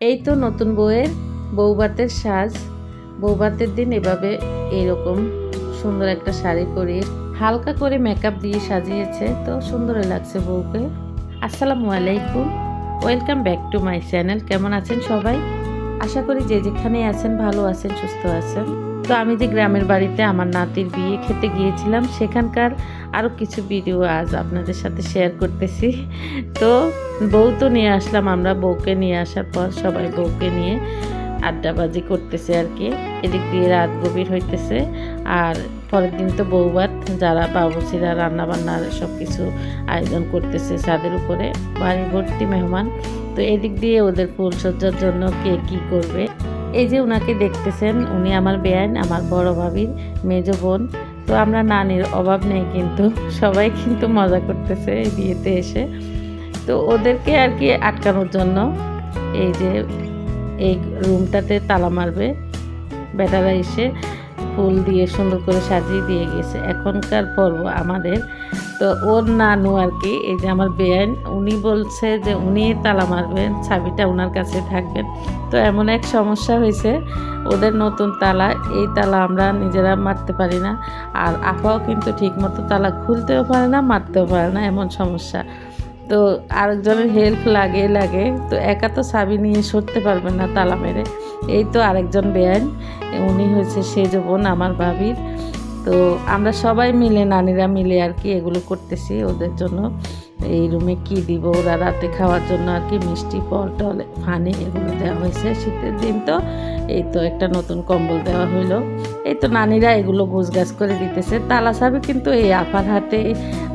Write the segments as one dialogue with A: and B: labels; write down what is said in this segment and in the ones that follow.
A: এই তো নতুন বউয়ের বউভাতের সাজ। বউভাতের দিন এভাবে এইরকম সুন্দর একটা শাড়ি পরিয়ে হালকা করে মেকআপ দিয়ে সাজিয়েছে, তো সুন্দরই লাগছে বউকে। আসসালামু আলাইকুম, welcome back to my channel. কেমন আছেন সবাই? আশা করি যে যেখানেই আছেন ভালো আছেন, সুস্থ আছেন। তো আমি যে গ্রামের বাড়িতে আমার নাতির বিয়ে খেতে গিয়েছিলাম, সেখানকার আরও কিছু ভিডিও আজ আপনাদের সাথে শেয়ার করতেছি। তো বউ তো নিয়ে আসলাম, আমরা বউকে নিয়ে আসার পর সবাই বউকে নিয়ে আড্ডাবাজি করতেছে আর কি। এদিক দিয়ে রাত গভীর হইতেছে, আর পরের দিন তো বউভাত, যারা বাবুর্চিরা রান্নাবান্নার সব কিছু আয়োজন করতেছে ছাদের উপরে, বাড়ি ভর্তি মেহমান। তো এদিক দিয়ে ওদের ফুলসজ্জার জন্য কে কী করবে। এই যে উনাকে দেখতেছেন, উনি আমার বেয়ান, আমার বড় ভাবির মেজ বোন। তো আমরা নানির অভাব নেই, কিন্তু সবাই কিন্তু মজা করতেছে এই বিয়েতে এসে। তো ওদেরকে আর কি আটকানোর জন্য এই যে এই রুমটাতে তালা মারবে, বেটারা এসে ফুল দিয়ে সুন্দর করে সাজিয়ে দিয়ে গেছে। এখনকার পর্ব আমাদের। তো ওর নানু আর কি, এই যে আমার বেআইন, উনি বলছে যে উনি তালা মারবেন, চাবিটা ওনার কাছে থাকবেন। তো এমন এক সমস্যা হয়েছে, ওদের নতুন তালা, এই তালা আমরা নিজেরা মারতে পারি না, আর আপাও কিন্তু ঠিকমতো তালা খুলতেও পারে না, মারতেও পারে না, এমন সমস্যা। তো আরেকজনের হেল্প লাগে। তো একা তো চাবি নিয়ে সরতে পারবেন না তালা মেরে। এই তো আরেকজন বেআইন, উনি হয়েছে সেজ বোন আমার ভাবির। তো আমরা সবাই মিলে, নানিরা মিলে আর কি এগুলো করতেছি ওদের জন্য। এই রুমে কি দিব, ওরা রাতে খাওয়ার জন্য আর কি মিষ্টি, ফল টল, পানি এগুলো দেওয়া হয়েছে। শীতের দিন তো এই তো একটা নতুন কম্বল দেওয়া হইলো। এই তো নানিরা এগুলো গোছগাছ করে দিতেছে। তালা চাবি কিন্তু এই আপার হাতে,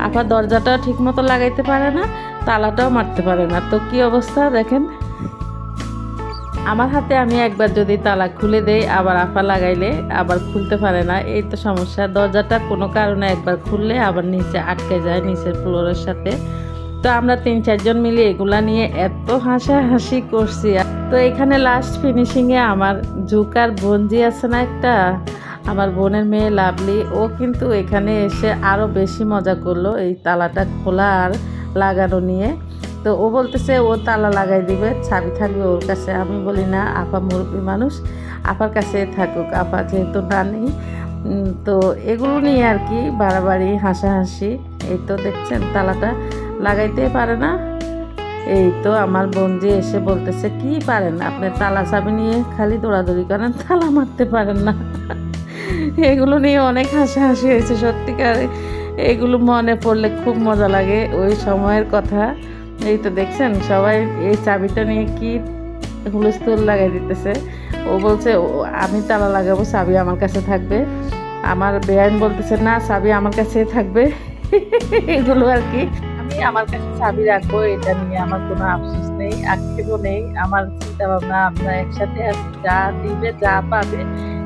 A: আপার দরজাটাও ঠিক মতো লাগাইতে পারে না, তালাটাও মারতে পারে না। তো কি অবস্থা দেখেন, আমার হাতে আমি একবার যদি তালা খুলে দেই, আবার আপা লাগাইলে আবার খুলতে পারে না। এই তো সমস্যা, দরজাটা কোনো কারণে একবার খুললে আবার নিচে আটকে যায়, নিচের ফ্লোরের সাথে। তো আমরা 3-4 জন মিলে এগুলা নিয়ে এত হাসাহাসি করছি। তো এখানে লাস্ট ফিনিশিংয়ে আমার জুকার বোনজি আছে না একটা, আমার বোনের মেয়ে লাভলি, ও কিন্তু এখানে এসে আরও বেশি মজা করলো এই তালাটা খোলা আর লাগানো নিয়ে। তো ও বলতেছে ও তালা লাগাই দিবে, চাবি থাকবে ওর কাছে। আমি বলি না, আপা মুরব্বী মানুষ, আপার কাছে থাকুক, আপা যেহেতু নানি। তো এগুলো নিয়ে আর কি বাড়াবাড়ি হাসাহাসি। এই তো দেখছেন তালাটা লাগাইতে পারে না। এই তো আমার বোন যে এসে বলতেছে, কি পারেন আপনি, তালা চাবি নিয়ে খালি দৌড়াদৌড়ি করেন, তালা মারতে পারেন না। এগুলো নিয়ে অনেক হাসাহাসি হয়েছে সত্যিকারে। এগুলো মনে পড়লে খুব মজা লাগে ওই সময়ের কথা। এই তো দেখছেন সবাই এই চাবিটা নিয়ে কি হুলস্থুল লাগাই দিতেছে। ও বলছে আমি তালা লাগাবো, চাবি আমার কাছে থাকবে। আমার বেআইন বলতেছে না, চাবি আমার কাছে থাকবে। এগুলো আর কি, আমি আমার কাছে চাবি রাখবো, এটা নিয়ে আমার কোনো আফসোস নেই, আক্ষেপও নেই। আমার চিন্তা ভাবনা, আমরা একসাথে আছি, যা দিবে যা পাবে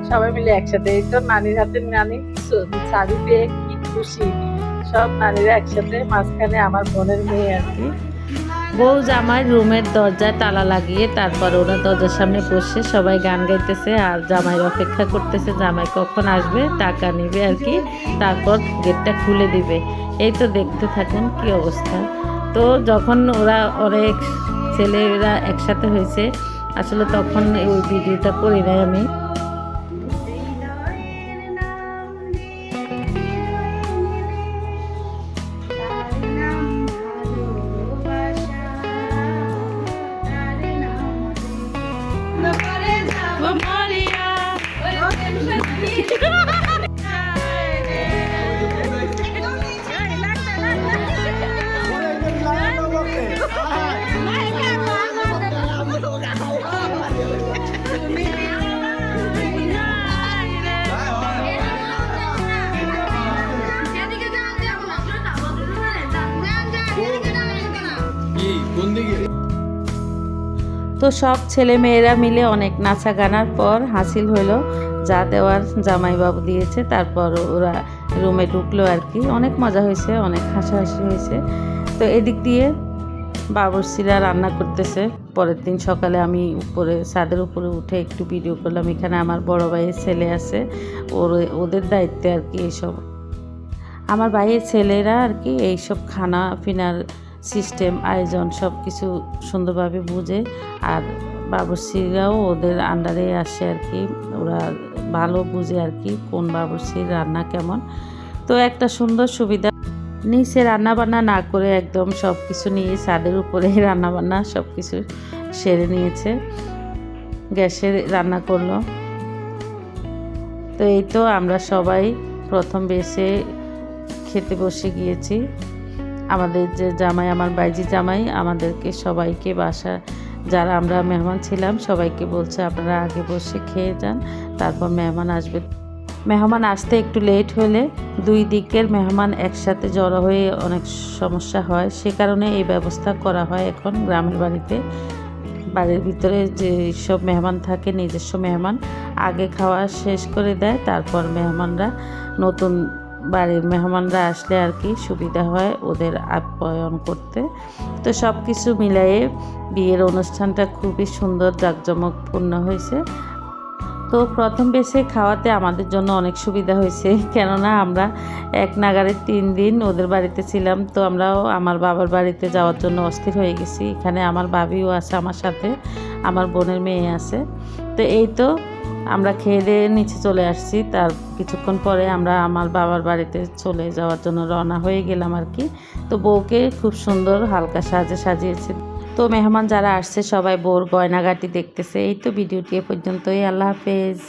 A: সবাই মিলে একসাথে। এই তো নানির হাতে নানি চাবি পেয়ে কি খুশি, সব নানিরা একসাথে, মাঝখানে আমার বোনের মেয়ে আর কি। বউ জামাই রুমের দরজায় তালা লাগিয়ে তারপর ওরা দরজার সামনে বসে সবাই গান গাইতেছে, আর জামাইয়ের অপেক্ষা করতেছে জামাই কখন আসবে, টাকা নিবে আর কি, তারপর গেটটা খুলে দিবে। এই তো দেখতে থাকুন কি অবস্থা। তো যখন ওরা অনেক ছেলেরা একসাথে হয়েছে, আসলে তখন ওই ভিডিওটা করি নাই আমি। তো সব ছেলে মেয়েরা মিলে অনেক নাচা গানার পর হাসিল হইলো, যা দেওয়ার জামাইবাবু দিয়েছে। তারপর ওরা রুমে ঢুকলো আর কি। অনেক মজা হয়েছে, অনেক হাসাহাসি হয়েছে। তো এদিক দিয়ে বাবুর্চিরা রান্না করতেছে। পরের দিন সকালে আমি উপরে ছাদের উপরে উঠে একটু ভিডিও করলাম। এখানে আমার বড় ভাইয়ের ছেলে আছে, ওদের দায়িত্বে আর কি এইসব। আমার ভাইয়ের ছেলেরা আর কি এইসব খানা পিনার সিস্টেম আয়োজন সব কিছু সুন্দরভাবে বুঝে, আর বাবুর্চিরাও ওদের আন্ডারে আসে আর কি, ওরা ভালো বুঝে আর কি কোন বাবুর্চির রান্না কেমন। তো একটা সুন্দর সুবিধা, নিচে রান্নাবান্না না করে একদম সব কিছু নিয়ে ছাদের উপরে রান্নাবান্না সব কিছু সেরে নিয়েছে, গ্যাসে রান্না করলো। তো এই তো আমরা সবাই প্রথম বেশে খেতে বসে গিয়েছি। আমাদের যে জামাই, আমার বাইজি জামাই, আমাদেরকে সবাইকে বাসা যারা আমরা মেহমান ছিলাম সবাইকে বলছে আপনারা আগে বসে খেয়ে যান, তারপর মেহমান আসবে। মেহমান আসতে একটু লেট হলে দুই দিকের মেহমান একসাথে জড়ো হয়ে অনেক সমস্যা হয়, সে কারণে এই ব্যবস্থা করা হয় এখন গ্রামের বাড়িতে। বাড়ির ভিতরে যে সব মেহমান থাকে, নিজস্ব মেহমান আগে খাওয়া শেষ করে দেয়, তারপর মেহমানরা, নতুন বাড়ির মেহমানরা আসলে আর কি সুবিধা হয় ওদের আপ্যায়ন করতে। তো সব কিছু মিলিয়ে বিয়ের অনুষ্ঠানটা খুবই সুন্দর জাঁকজমকপূর্ণ হয়েছে। তো প্রথম বেশে খাওয়াতে আমাদের জন্য অনেক সুবিধা হয়েছে, কেননা আমরা এক নাগারে 3 দিন ওদের বাড়িতে ছিলাম। তো আমরাও আমার বাবার বাড়িতে যাওয়ার জন্য অস্থির হয়ে গেছি। এখানে আমার ভাবিও আছে আমার সাথে, আমার বোনের মেয়ে আছে। তো এই তো আমরা খেয়ে দিয়ে নিচে চলে আসছি। তার কিছুক্ষণ পরে আমরা আমার বাবার বাড়িতে চলে যাওয়ার জন্য রওনা হয়ে গেলাম আর কি। তো বউকে খুব সুন্দর হালকা সাজে সাজিয়েছে। তো মেহমান যারা আসছে সবাই বউর গয়নাগাটি দেখতেছে। এই তো ভিডিওটি এ পর্যন্তই। আল্লাহ হাফেজ।